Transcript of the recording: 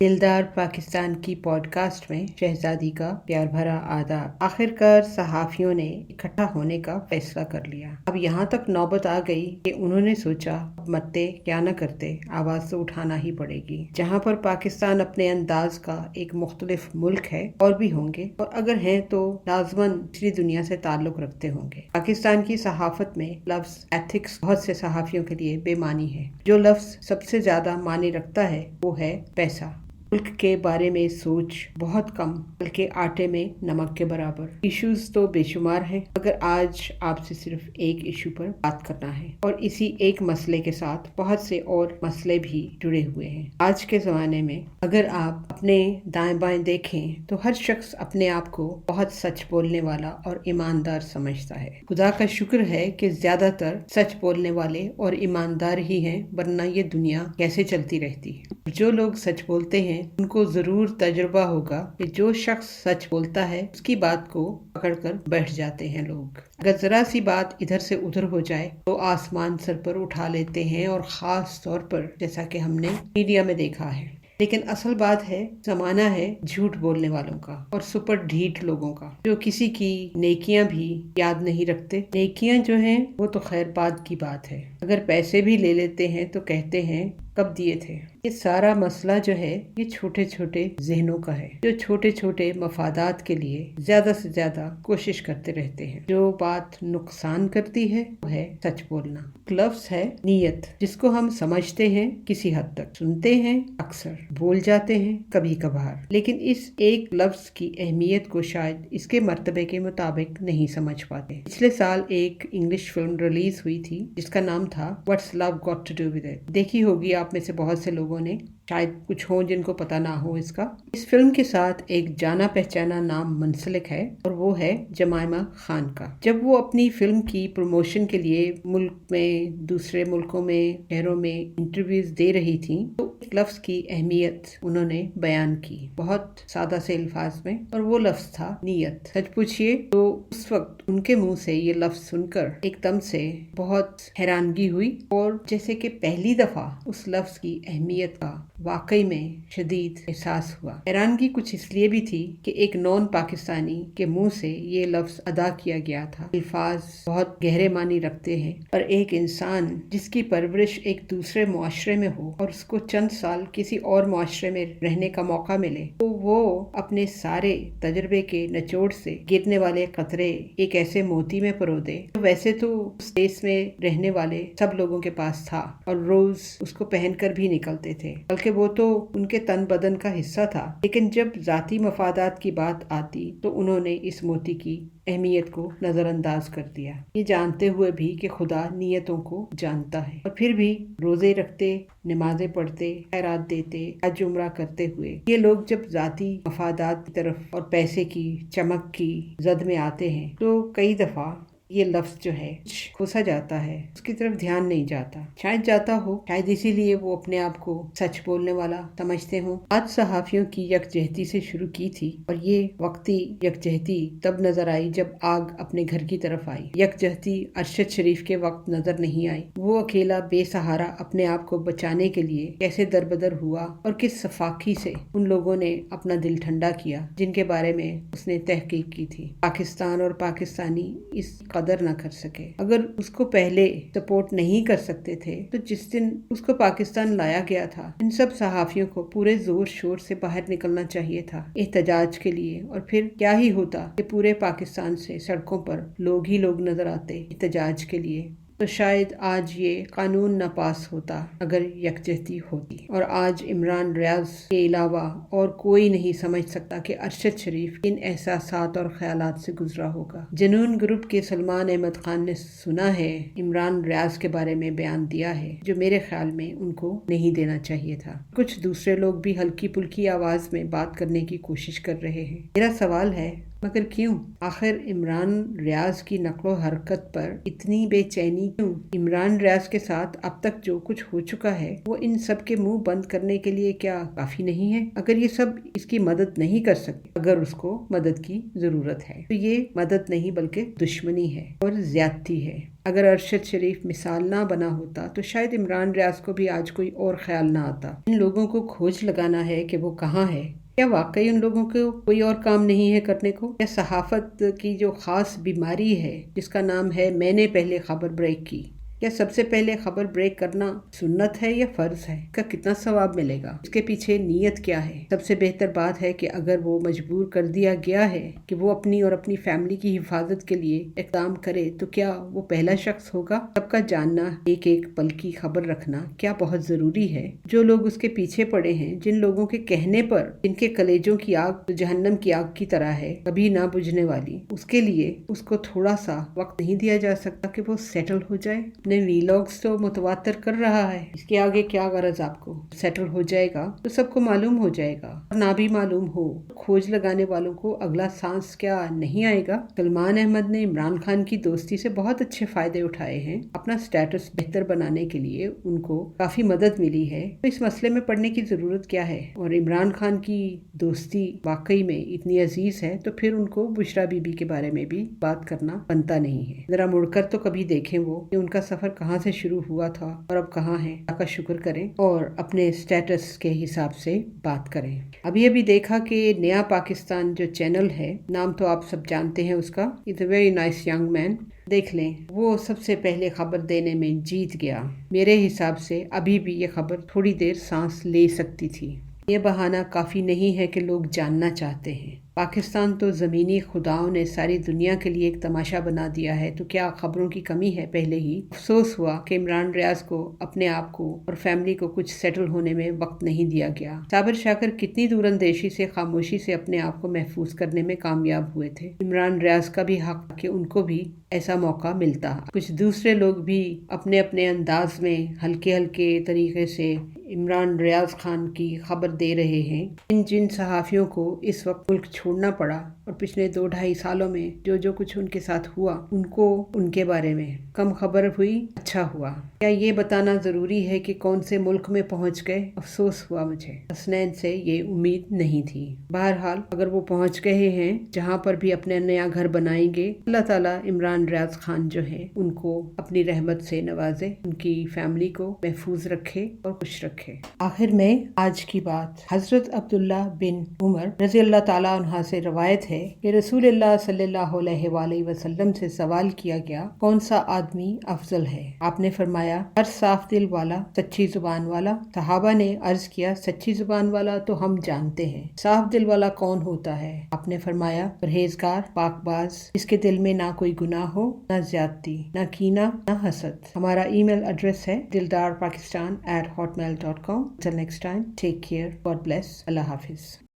दिलदार पाकिस्तान की पॉडकास्ट में शहजादी का प्यार भरा आदाब। आखिरकार सहाफियों ने इकट्ठा होने का फैसला कर लिया। अब यहाँ तक नौबत आ गई कि उन्होंने सोचा अब मरते क्या न करते, आवाज तो उठाना ही पड़ेगी। जहाँ पर पाकिस्तान अपने अंदाज का एक मुख्तलिफ मुल्क है, और भी होंगे, और अगर हैं तो लाजमन दूसरी दुनिया से ताल्लुक रखते होंगे। पाकिस्तान की सहाफत में लफ्ज एथिक्स बहुत से सहाफियों के लिए बेमानी है। जो लफ्ज सबसे ज्यादा मानी रखता है वो है पैसा। मुल्क के बारे में सोच बहुत कम, बल्कि आटे में नमक के बराबर। इश्यूज तो बेशुमार हैं, मगर आज आपसे सिर्फ एक इशू पर बात करना है, और इसी एक मसले के साथ बहुत से और मसले भी जुड़े हुए हैं। आज के ज़माने में अगर आप अपने दाएं बाएं देखें तो हर शख्स अपने आप को बहुत सच बोलने वाला और ईमानदार समझता है। खुदा का शुक्र है कि ज़्यादातर सच बोलने वाले और ईमानदार ही हैं, वरना ये दुनिया कैसे चलती रहती। जो लोग सच बोलते हैं उनको जरूर तजुर्बा होगा कि जो शख्स सच बोलता है उसकी बात को पकड़कर बैठ जाते हैं लोग। अगर जरा सी बात इधर से उधर हो जाए तो आसमान सर पर उठा लेते हैं, और खास तौर पर जैसा कि हमने मीडिया में देखा है। लेकिन असल बात है, जमाना है झूठ बोलने वालों का और सुपर ढीठ लोगों का, जो किसी की नेकियां भी याद नहीं रखते। नेकियां जो हैं वो तो खैर बाद की बात है। अगर पैसे भी ले लेते हैं तो कहते हैं कब दिए थे। ये सारा मसला जो है ये छोटे छोटे जहनों का है, जो छोटे छोटे मफादात के लिए ज्यादा से ज्यादा कोशिश करते रहते हैं। जो बात नुकसान करती है वो है सच बोलना। लफ्ज है नीयत, जिसको हम समझते हैं किसी हद तक, सुनते हैं अक्सर, बोल जाते हैं कभी कभार, लेकिन इस एक लफ्ज की अहमियत को शायद इसके मर्तबे के मुताबिक नहीं समझ पाते। पिछले साल एक इंग्लिश फिल्म रिलीज हुई थी जिसका नाम था what's love got to do with it. देखी होगी आप में से बहुत से लोगों ने, शायद कुछ हो जिनको पता ना हो इसका। इस फिल्म के साथ एक जाना पहचाना नाम मुंसलिक है, और वो है जमाइमा खान का। जब वो अपनी फिल्म की प्रमोशन के लिए मुल्क में, दूसरे मुल्कों में, शहरों में इंटरव्यूज दे रही थी, तो एक लफ्ज की अहमियत उन्होंने बयान की बहुत सादा से अल्फाज में, और वो लफ्ज था नीयत। सच पूछिए तो उस वक्त उनके मुंह से ये लफ्ज सुनकर एकदम से बहुत हैरानगी हुई, और जैसे कि पहली दफा उस लफ्ज की अहमियत का वाकई में शदीद एहसास हुआ। हैरानगी कुछ इसलिए भी थी कि एक नॉन पाकिस्तानी के मुंह से ये लफ्ज अदा किया गया था। अल्फाज बहुत गहरे मानी रखते हैं, और एक इंसान जिसकी परवरिश एक दूसरे मुआशरे में हो और उसको चंद साल किसी और मुआशरे में रहने का मौका मिले, तो वो अपने सारे तजर्बे के निचोड़ से गिरने वाले कतरे एक ऐसे मोती में परो दे, तो वैसे तो उस देश में रहने वाले सब लोगों के पास था और रोज उसको पहनकर भी निकलते थे, बल्कि वो तो उनके तन बदन का हिस्सा था। लेकिन जब जाती मफादात की बात आती तो उन्होंने इस मोती की अहमियत को नजरअंदाज कर दिया, ये जानते हुए भी कि खुदा नीयतों को जानता है। और फिर भी रोजे रखते, नमाजें पढ़ते, खैरात देते, हज उम्रा करते हुए ये लोग जब जाती मफादात की तरफ और पैसे की चमक की जद में आते हैं तो कई दफा ये लफ्ज जो है खोसा जाता है, उसकी तरफ ध्यान नहीं जाता। शायद जाता हो, शायद इसीलिए वो अपने आप को सच बोलने वाला समझते हो। आज सहाफियों की यकजहती से शुरू की थी, और ये वक्ती यकजहती तब नजर आई जब आग अपने घर की तरफ आई। यकजहती अरशद शरीफ के वक्त नजर नहीं आई। वो अकेला बेसहारा अपने आप को बचाने के लिए कैसे दरबदर हुआ, और किस सफाकी से उन लोगों ने अपना दिल ठंडा किया जिनके बारे में उसने तहकीक की थी। पाकिस्तान और पाकिस्तानी इस कदर न कर सके। अगर उसको पहले सपोर्ट नहीं कर सकते थे तो जिस दिन उसको पाकिस्तान लाया गया था, इन सब सहाफियों को पूरे जोर शोर से बाहर निकलना चाहिए था एहतजाज के लिए। और फिर क्या ही होता कि पूरे पाकिस्तान से सड़कों पर लोग ही लोग नजर आते एहतजाज के लिए। तो शायद आज ये कानून न पास होता अगर यकजहती होती, और आज इमरान रियाज के अलावा और कोई नहीं समझ सकता कि अरशद शरीफ इन एहसासात और ख्यालात से गुजरा होगा। जनून ग्रुप के सलमान अहमद खान ने सुना है, इमरान रियाज के बारे में बयान दिया है जो मेरे ख्याल में उनको नहीं देना चाहिए था। कुछ दूसरे लोग भी हल्की पुल्की आवाज में बात करने की कोशिश कर रहे हैं। मेरा सवाल है, مگر کیوں؟ آخر عمران ریاض کی نقل و حرکت پر اتنی بے چینی کیوں؟ عمران ریاض کے ساتھ اب تک جو کچھ ہو چکا ہے وہ ان سب کے منہ بند کرنے کے لیے کیا کافی نہیں ہے؟ اگر یہ سب اس کی مدد نہیں کر سکتے، اگر اس کو مدد کی ضرورت ہے، تو یہ مدد نہیں بلکہ دشمنی ہے اور زیادتی ہے۔ اگر ارشد شریف مثال نہ بنا ہوتا تو شاید عمران ریاض کو بھی آج کوئی اور خیال نہ آتا۔ ان لوگوں کو کھوج لگانا ہے کہ وہ کہاں ہے۔ کیا واقعی ان لوگوں کو کوئی اور کام نہیں ہے کرنے کو؟ یا صحافت کی جو خاص بیماری ہے جس کا نام ہے میں نے پہلے خبر بریک کی، کیا سب سے پہلے خبر بریک کرنا سنت ہے یا فرض ہے؟ اس کا کتنا ثواب ملے گا؟ اس کے پیچھے نیت کیا ہے؟ سب سے بہتر بات ہے کہ اگر وہ مجبور کر دیا گیا ہے کہ وہ اپنی اور اپنی فیملی کی حفاظت کے لیے اقدام کرے تو کیا وہ پہلا شخص ہوگا؟ سب کا جاننا، ایک ایک پل کی خبر رکھنا کیا بہت ضروری ہے؟ جو لوگ اس کے پیچھے پڑے ہیں، جن لوگوں کے کہنے پر جن کے کلیجوں کی آگ جہنم کی آگ کی طرح ہے، کبھی نہ بجھنے والی، اس کے لیے اس کو تھوڑا سا وقت نہیں دیا جا سکتا کہ وہ سیٹل ہو جائے؟ ویلاگز تو متواتر کر رہا ہے، اس کے آگے کیا غرض؟ آپ کو سیٹل ہو جائے گا تو سب کو معلوم ہو جائے گا، اور نہ بھی معلوم ہو کھوج لگانے والوں کو اگلا سانس کیا نہیں آئے گا؟ سلمان احمد نے عمران خان کی دوستی سے بہت اچھے فائدے اٹھائے ہیں، اپنا سٹیٹس بہتر بنانے کے لیے ان کو کافی مدد ملی ہے، تو اس مسئلے میں پڑنے کی ضرورت کیا ہے؟ اور عمران خان کی دوستی واقعی میں اتنی عزیز ہے تو پھر ان کو بشرا بی بی کے بارے میں بھی بات کرنا بنتا نہیں ہے۔ ذرا مڑ کر تو کبھی دیکھیں وہ کہ ان کا سفر کہاں سے شروع ہوا تھا اور اب کہاں ہے۔ اللہ کا شکر کریں اور اپنے سٹیٹس کے حساب سے بات کریں۔ ابھی دیکھا کہ نیا پاکستان جو چینل ہے، نام تو آپ سب جانتے ہیں اس کا، it's a very nice young man, دیکھ لیں، وہ سب سے پہلے خبر دینے میں جیت گیا۔ میرے حساب سے ابھی بھی یہ خبر تھوڑی دیر سانس لے سکتی تھی۔ یہ بہانہ کافی نہیں ہے کہ لوگ جاننا چاہتے ہیں۔ پاکستان تو زمینی خداؤں نے ساری دنیا کے لیے ایک تماشا بنا دیا ہے، تو کیا خبروں کی کمی ہے؟ پہلے ہی افسوس ہوا کہ عمران ریاض کو اپنے آپ کو اور فیملی کو کچھ سیٹل ہونے میں وقت نہیں دیا گیا۔ صابر شاکر کتنی دور اندیشی سے، خاموشی سے اپنے آپ کو محفوظ کرنے میں کامیاب ہوئے تھے۔ عمران ریاض کا بھی حق کہ ان کو بھی ایسا موقع ملتا۔ کچھ دوسرے لوگ بھی اپنے اپنے انداز میں ہلکے ہلکے طریقے سے عمران ریاض خان کی خبر دے رہے ہیں۔ جن صحافیوں کو اس وقت ملک چھوڑنا پڑا اور پچھلے 2-2.5 سالوں میں جو کچھ ان کے ساتھ ہوا، ان کو ان کے بارے میں کم خبر ہوئی، اچھا ہوا۔ کیا یہ بتانا ضروری ہے کہ کون سے ملک میں پہنچ گئے؟ افسوس ہوا مجھے، حسنین سے یہ امید نہیں تھی۔ بہرحال اگر وہ پہنچ گئے ہیں جہاں پر بھی اپنے نیا گھر بنائیں گے، اللہ تعالیٰ عمران ریاض خان جو ہیں ان کو اپنی رحمت سے نوازے، ان کی فیملی کو محفوظ رکھے اور خوش رکھے۔ آخر میں آج کی بات، حضرت عبداللہ بن عمر رضی اللہ تعالیٰ عنہ سے روایت ہے کہ رسول اللہ صلی اللہ علیہ وآلہ وسلم سے سوال کیا گیا، کون سا آدمی افضل ہے؟ آپ نے فرمایا، ہر صاف دل والا، سچی زبان والا۔ صحابہ نے عرض کیا، سچی زبان والا تو ہم جانتے ہیں، صاف دل والا کون ہوتا ہے؟ آپ نے فرمایا، پرہیزگار، پاک باز، جس کے دل میں نہ کوئی گناہ ہو، نہ زیادتی، نہ کینہ، نہ حسد۔ ہمارا ای میل ایڈریس ہے dildarpakistan@hotmail.com۔ Till next time, take care, God bless, اللہ حافظ۔